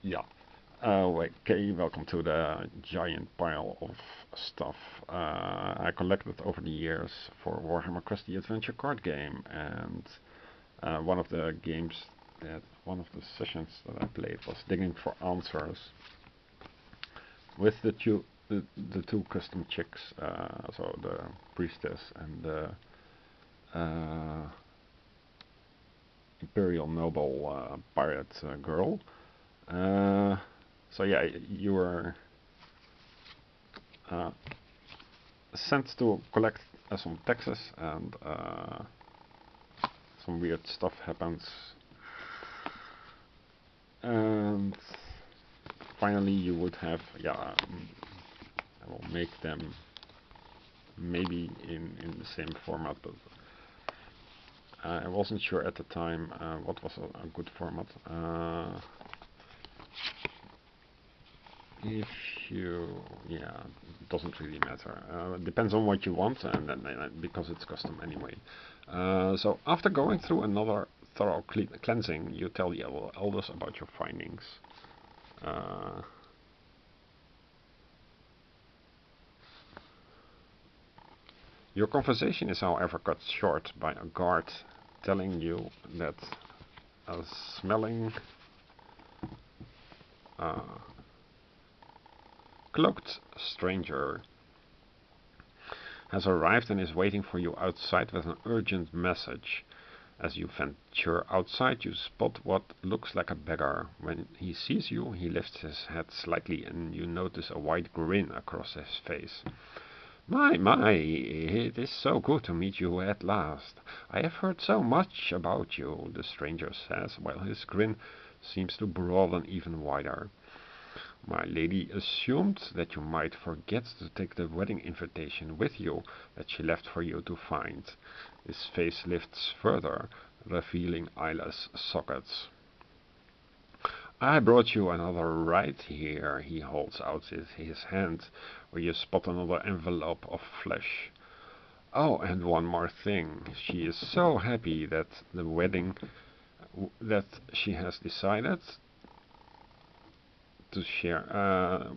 Yeah. Okay, welcome to the giant pile of stuff I collected over the years for Warhammer Quest the Adventure card game, and one of the sessions that I played was digging for answers with the two custom chicks, so the priestess and the imperial noble pirate girl. So yeah, you were sent to collect some taxes, and some weird stuff happens, and finally you would have, I will make them maybe in the same format, but I wasn't sure at the time what was a good format. If you, yeah, it doesn't really matter. Depends on what you want, and then because it's custom anyway. So after going through another thorough cleansing, you tell the elders about your findings. Your conversation is, however, cut short by a guard telling you that a smelling cloaked stranger has arrived and is waiting for you outside with an urgent message. As you venture outside, you spot what looks like a beggar. When he sees you, he lifts his head slightly and you notice a wide grin across his face. My, it is so good to meet you at last. I have heard so much about you, the stranger says, while his grin seems to broaden even wider. My lady assumed that you might forget to take the wedding invitation with you that she left for you to find. His face lifts further, revealing eyeless sockets. I brought you another right here. He holds out his hand, where you spot another envelope of flesh. Oh, and one more thing. She is so happy that the wedding that she has decided to share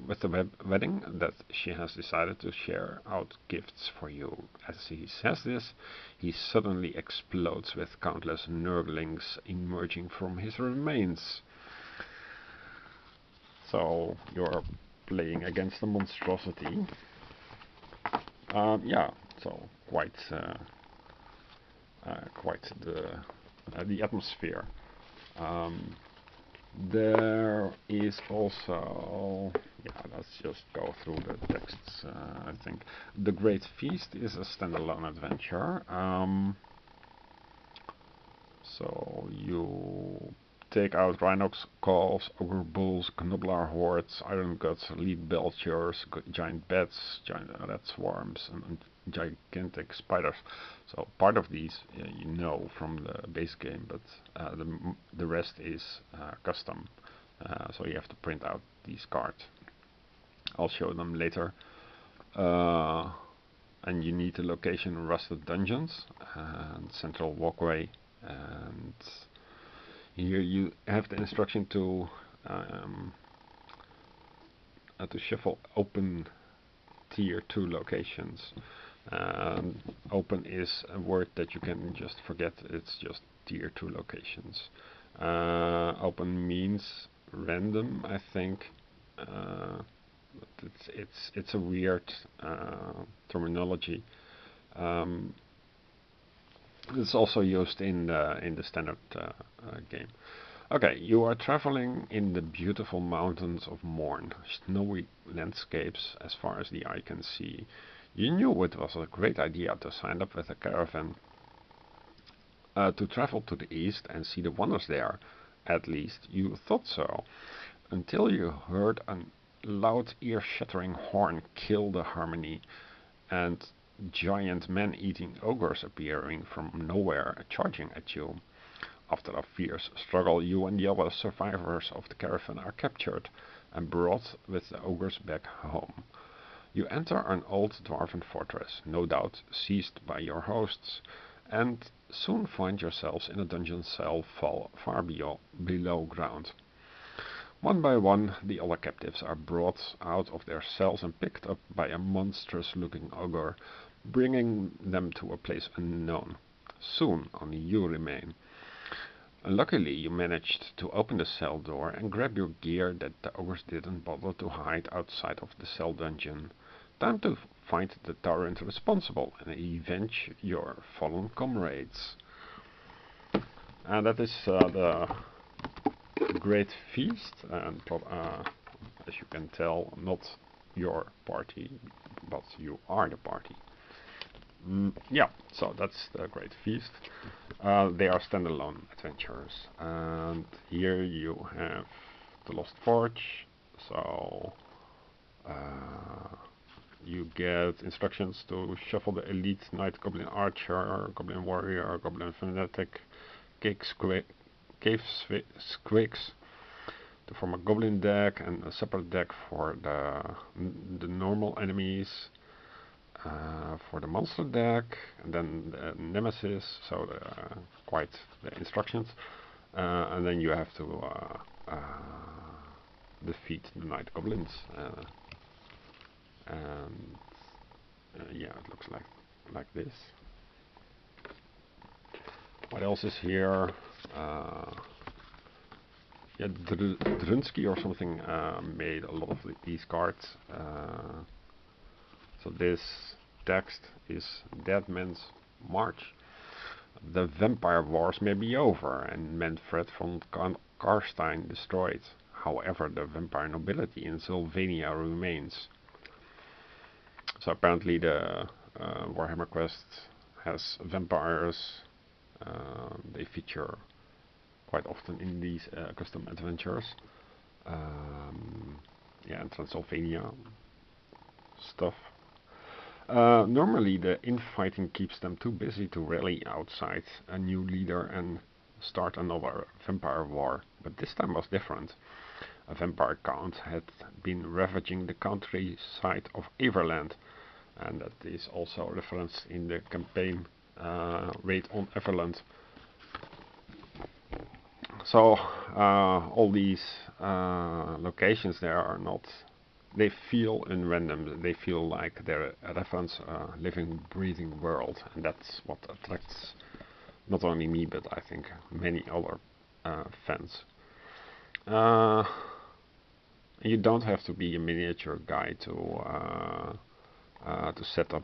with the wedding that she has decided to share out gifts for you. As he says this, he suddenly explodes with countless nurglings emerging from his remains. So you're playing against a monstrosity. Yeah, so quite the atmosphere. There is also, let's just go through the texts. I think The Great Feast is a standalone adventure. So you take out Rhinox calves, ogre bulls, gnoblar hordes, iron guts, lead belchers, giant bats, giant rat swarms, and gigantic spiders. So part of these you know from the base game, but the rest is custom. So you have to print out these cards. I'll show them later. And you need the location Rusted Dungeons and Central Walkway, and here you have the instruction to shuffle open tier 2 locations. Open is a word that you can just forget, it's just tier 2 locations. Open means random, I think. It's a weird terminology. It's also used in the standard game. Okay, you are traveling in the beautiful mountains of Morn, snowy landscapes as far as the eye can see. You knew it was a great idea to sign up with a caravan to travel to the east and see the wonders there. At least you thought so, until you heard a loud ear-shattering horn kill the harmony, and giant man-eating ogres appearing from nowhere, charging at you. After a fierce struggle, you and the other survivors of the caravan are captured and brought with the ogres back home. You enter an old dwarven fortress, no doubt seized by your hosts, and soon find yourselves in a dungeon cell far below ground. One by one, the other captives are brought out of their cells and picked up by a monstrous-looking ogre, bringing them to a place unknown. Soon, only you remain. Luckily, you managed to open the cell door and grab your gear that the ogres didn't bother to hide outside of the cell dungeon. Time to find the tyrant responsible and avenge your fallen comrades. And that is the Great Feast, and as you can tell, not your party, but you are the party. Yeah, so that's the Great Feast. They are standalone adventures, and here you have the Lost Forge. So you get instructions to shuffle the elite knight, goblin archer, goblin warrior, goblin fanatic, cave squigs to form a goblin deck, and a separate deck for the normal enemies, for the monster deck, and then the nemesis, so quite the instructions, and then you have to defeat the night goblins, and yeah, it looks like this. What else is here? Yeah, Drunsky or something made a lot of these cards. So this text is Dead Man's March. The vampire wars may be over and Manfred von Karstein destroyed. However, the vampire nobility in Sylvania remains. So apparently the Warhammer Quest has vampires. They feature quite often in these custom adventures. Yeah, and Transylvania stuff. Normally the infighting keeps them too busy to rally outside a new leader and start another vampire war, but this time was different. A vampire count had been ravaging the countryside of Everland, and that is also referenced in the campaign Raid on Everland. So all these locations there are not, they feel unrandom, they feel like they're a reference, living, breathing world, and that's what attracts not only me but I think many other fans. You don't have to be a miniature guy to set up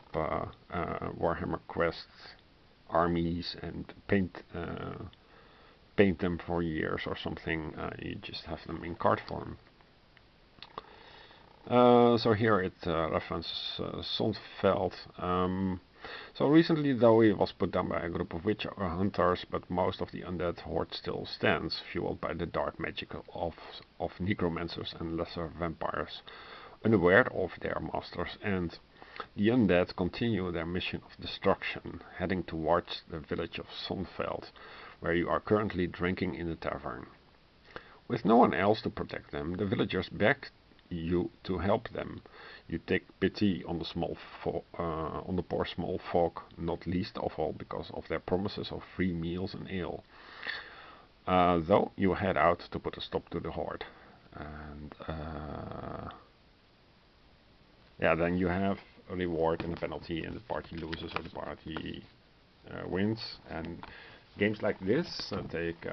Warhammer Quest armies and paint them for years or something. You just have them in card form. So here it references Sondveld. So recently though he was put down by a group of witch hunters, but most of the undead horde still stands, fueled by the dark magic of necromancers and lesser vampires, unaware of their master's end. The undead continue their mission of destruction, heading towards the village of Sondveld, where you are currently drinking in the tavern. With no one else to protect them, the villagers beg you to help them. You take pity on the poor small folk, not least of all because of their promises of free meals and ale. Though you head out to put a stop to the horde. And yeah, then you have a reward and a penalty, and the party loses or the party wins. And games like this take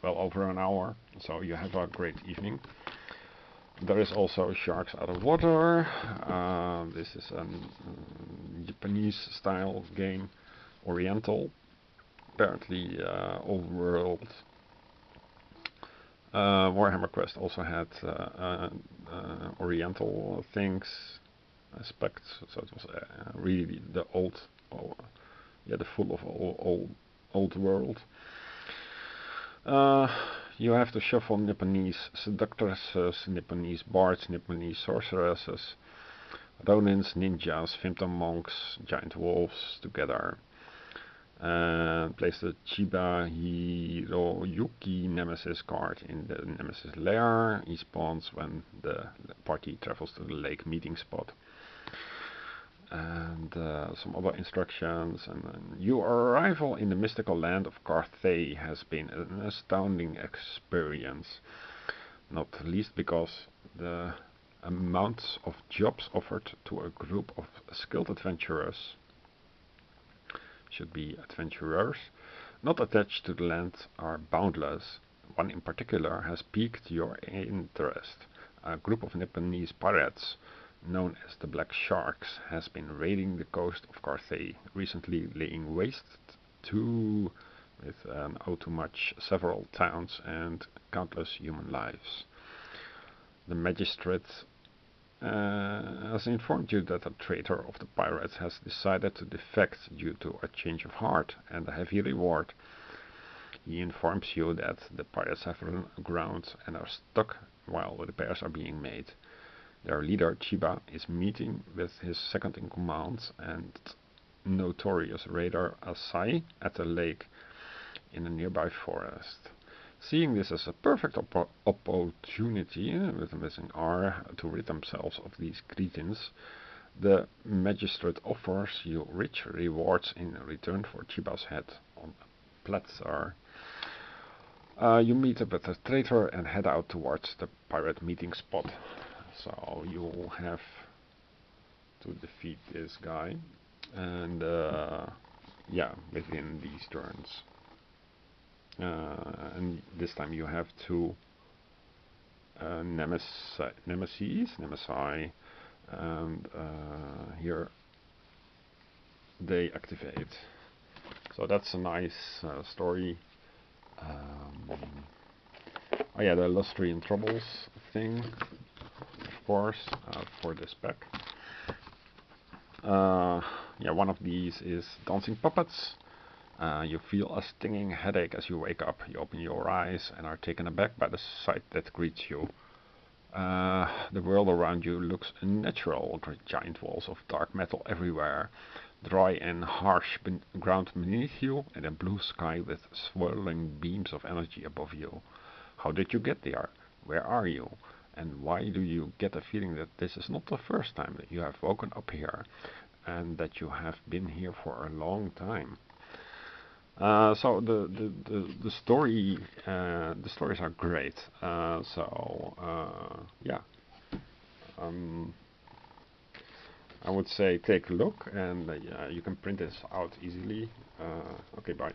well over an hour, so you have a great evening. There is also Sharks Out of Water. This is a Japanese style game, oriental, apparently old world. Warhammer Quest also had oriental things, aspects, so it was really the old, the full of old world. You have to shuffle Nipponese seductresses, Nipponese bards, Nipponese sorceresses, ronins, ninjas, Vimta monks, giant wolves together. And place the Chiba Hiroyuki Nemesis card in the Nemesis lair. He spawns when the party travels to the lake meeting spot. and some other instructions. And your arrival in the mystical land of Carthay has been an astounding experience, not least because the amounts of jobs offered to a group of skilled adventurers, should be adventurers, not attached to the land, are boundless. One in particular has piqued your interest. A group of Nipponese pirates, known as the Black Sharks, has been raiding the coast of Carthay, recently laying waste to, with an O too much, several towns and countless human lives. The magistrate has informed you that a traitor of the pirates has decided to defect due to a change of heart and a heavy reward. He informs you that the pirates have run aground and are stuck while repairs are being made. Their leader, Chiba, is meeting with his second in command and notorious raider Asai at the lake in a nearby forest. Seeing this as a perfect opportunity, with a missing R, to rid themselves of these cretins, the magistrate offers you rich rewards in return for Chiba's head on a platter. You meet up with the traitor and head out towards the pirate meeting spot. So you have to defeat this guy, and yeah, within these turns. And this time you have two nemesis, and here they activate. So that's a nice story. Oh yeah, the lustrian troubles thing, of course, for this pack. Yeah, one of these is dancing puppets. You feel a stinging headache as you wake up. You open your eyes and are taken aback by the sight that greets you. The world around you looks unnatural. Giant walls of dark metal everywhere, dry and harsh ground beneath you, and a blue sky with swirling beams of energy above you. How did you get there? Where are you? And why do you get a feeling that this is not the first time that you have woken up here, and that you have been here for a long time? So the story, the stories are great. Yeah, I would say take a look, and you can print this out easily. Okay, bye.